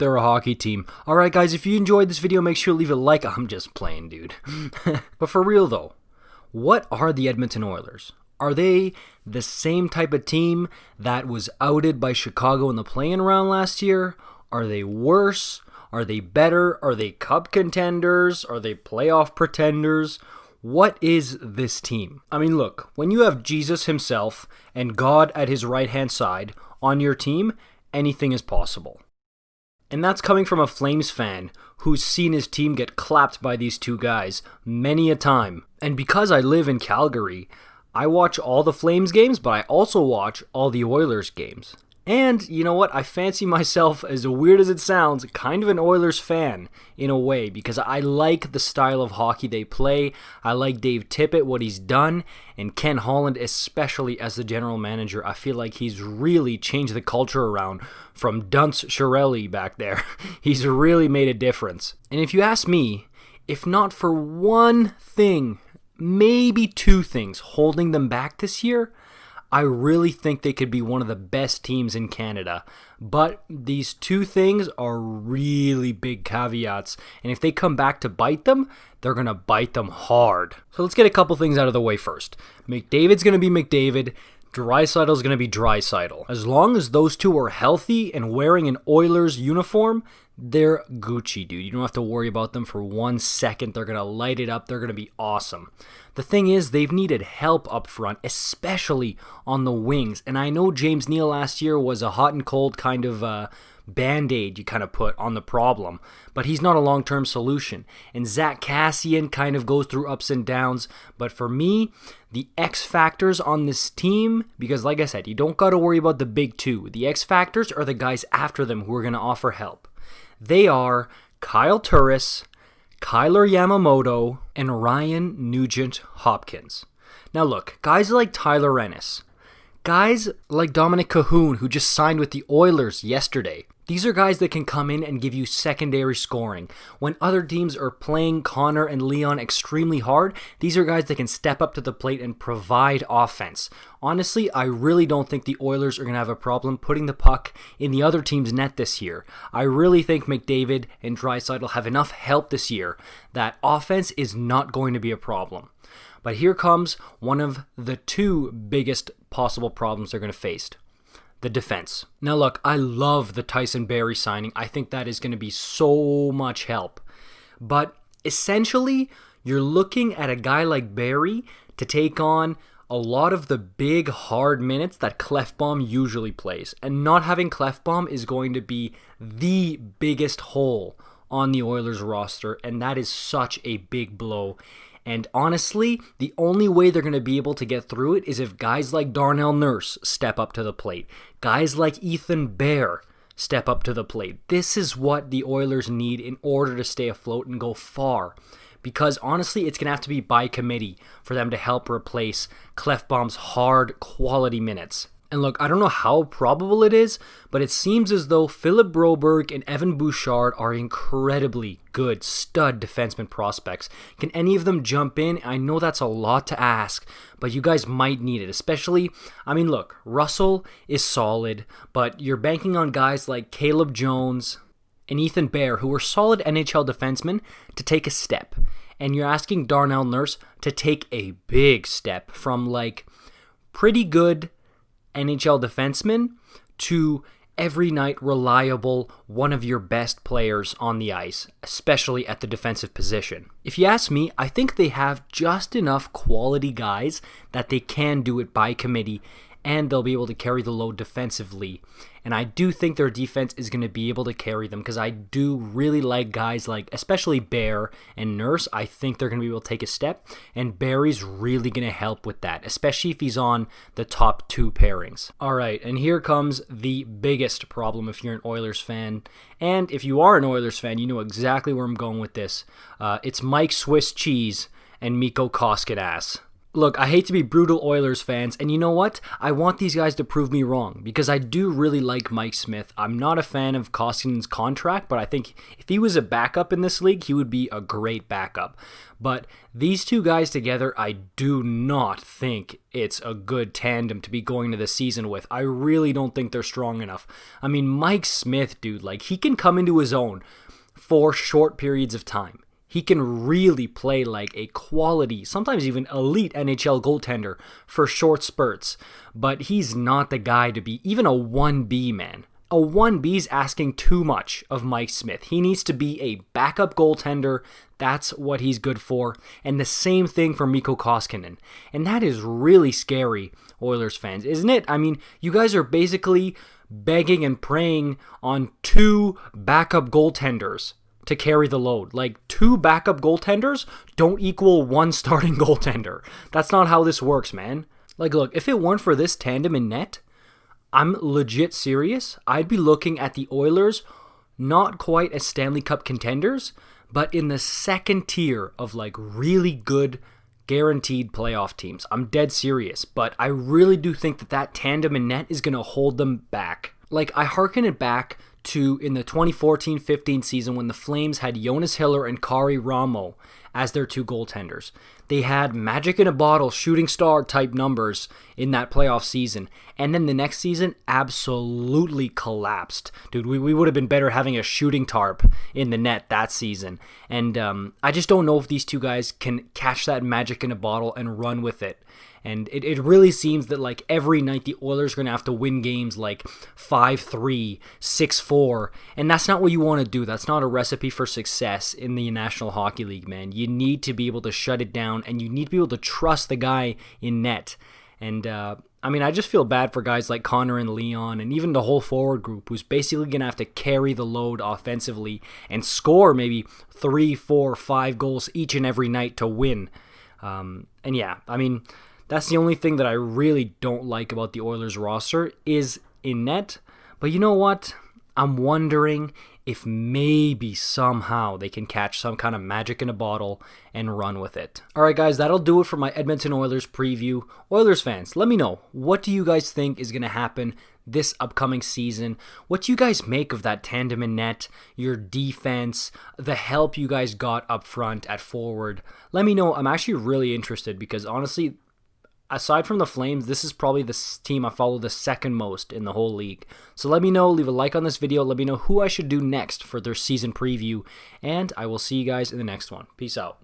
they're a hockey team. Alright guys, if you enjoyed this video, make sure to leave a like. I'm just playing, dude. But for real though, what are the Edmonton Oilers? Are they the same type of team that was outed by Chicago in the play-in round last year? Are they worse? Are they better? Are they cup contenders? Are they playoff pretenders? What is this team? I mean, look, when you have Jesus himself and God at his right-hand side on your team, anything is possible. And that's coming from a Flames fan who's seen his team get clapped by these two guys many a time. And because I live in Calgary, I watch all the Flames games, but I also watch all the Oilers games. And you know what? I fancy myself, as weird as it sounds, kind of an Oilers fan in a way, because I like the style of hockey they play. I like Dave Tippett, what he's done, and Ken Holland, especially as the general manager. I feel like he's really changed the culture around from Dunce Shirelli back there. He's really made a difference. And if you ask me, if not for one thing, maybe two things holding them back this year, I really think they could be one of the best teams in Canada. But these two things are really big caveats. And if they come back to bite them, they're going to bite them hard. So let's get a couple things out of the way first. McDavid's going to be McDavid. Draisaitl's going to be Draisaitl. As long as those two are healthy and wearing an Oilers uniform, they're Gucci, dude. You don't have to worry about them for 1 second. They're going to light it up. They're going to be awesome. The thing is, they've needed help up front, especially on the wings. And I know James Neal last year was a hot and cold kind of Band-Aid you kind of put on the problem, but he's not a long-term solution. And Zack Kassian kind of goes through ups and downs, but for me, the X-Factors on this team, because like I said, you don't got to worry about the big two. The X-Factors are the guys after them who are going to offer help. They are Kyle Turris, Kyler Yamamoto, and Ryan Nugent Hopkins. Now look, guys like Tyler Ennis, guys like Dominik Kahun, who just signed with the Oilers yesterday. These are guys that can come in and give you secondary scoring. When other teams are playing Connor and Leon extremely hard, these are guys that can step up to the plate and provide offense. Honestly, I really don't think the Oilers are going to have a problem putting the puck in the other team's net this year. I really think McDavid and Draisaitl have enough help this year that offense is not going to be a problem. But here comes one of the two biggest possible problems they're going to face. The defense. Now look, I love the Tyson Barrie signing. I think that is going to be so much help. But essentially, you're looking at a guy like Barrie to take on a lot of the big, hard minutes that Klefbom usually plays. And not having Klefbom is going to be the biggest hole on the Oilers roster, and that is such a big blow. And honestly, the only way they're going to be able to get through it is if guys like Darnell Nurse step up to the plate. Guys like Ethan Bear step up to the plate. This is what the Oilers need in order to stay afloat and go far. Because honestly, it's going to have to be by committee for them to help replace Klefbom's hard quality minutes. And look, I don't know how probable it is, but it seems as though Philip Broberg and Evan Bouchard are incredibly good stud defenseman prospects. Can any of them jump in? I know that's a lot to ask, but you guys might need it. Especially, I mean, look, Russell is solid, but you're banking on guys like Caleb Jones and Ethan Bear, who are solid NHL defensemen, to take a step. And you're asking Darnell Nurse to take a big step from like pretty good NHL defenseman to every night reliable, one of your best players on the ice, especially at the defensive position. If you ask me, I think they have just enough quality guys that they can do it by committee and they'll be able to carry the load defensively. And I do think their defense is going to be able to carry them because I do really like guys like, especially Bear and Nurse. I think they're going to be able to take a step, and Barry's really going to help with that, especially if he's on the top two pairings. All right, and here comes the biggest problem if you're an Oilers fan. And if you are an Oilers fan, you know exactly where I'm going with this. It's Mike Swiss Cheese and Mikko Koskinen. Look, I hate to be brutal Oilers fans, and you know what? I want these guys to prove me wrong, because I do really like Mike Smith. I'm not a fan of Kassian's contract, but I think if he was a backup in this league, he would be a great backup. But these two guys together, I do not think it's a good tandem to be going to the season with. I really don't think they're strong enough. I mean, Mike Smith, dude, like, he can come into his own for short periods of time. He can really play like a quality, sometimes even elite NHL goaltender for short spurts, but he's not the guy to be even a 1B, man. A 1B is asking too much of Mike Smith. He needs to be a backup goaltender. That's what he's good for. And the same thing for Mikko Koskinen. And that is really scary, Oilers fans, isn't it? I mean, you guys are basically begging and praying on two backup goaltenders to carry the load. Like, two backup goaltenders don't equal one starting goaltender. That's not how this works, man. Like, look, if it weren't for this tandem in net, I'm legit serious. I'd be looking at the Oilers not quite as Stanley Cup contenders, but in the second tier of like really good guaranteed playoff teams. I'm dead serious, but I really do think that that tandem in net is going to hold them back. Like, I hearken it back to in the 2014-15 season when the Flames had Jonas Hiller and Kari Ramo as their two goaltenders. They had magic in a bottle, shooting star type numbers in that playoff season. And then the next season absolutely collapsed. Dude, we would have been better having a shooting tarp in the net that season. And I just don't know if these two guys can catch that magic in a bottle and run with it. And it really seems that like every night the Oilers are going to have to win games like 5-3, 6-4. And that's not what you want to do. That's not a recipe for success in the National Hockey League, man. You need to be able to shut it down, and you need to be able to trust the guy in net. And I mean, I just feel bad for guys like Connor and Leon and even the whole forward group who's basically going to have to carry the load offensively and score maybe 3, 4, 5 goals each and every night to win. And yeah, I mean, that's the only thing that I really don't like about the Oilers roster is in net. But you know what? I'm wondering if maybe somehow they can catch some kind of magic in a bottle and run with it. Alright guys, that'll do it for my Edmonton Oilers preview. Oilers fans, let me know, what do you guys think is going to happen this upcoming season? What do you guys make of that tandem in net, your defense, the help you guys got up front at forward? Let me know. I'm actually really interested because honestly, aside from the Flames, this is probably the team I follow the second most in the whole league. So let me know, leave a like on this video, let me know who I should do next for their season preview, and I will see you guys in the next one. Peace out.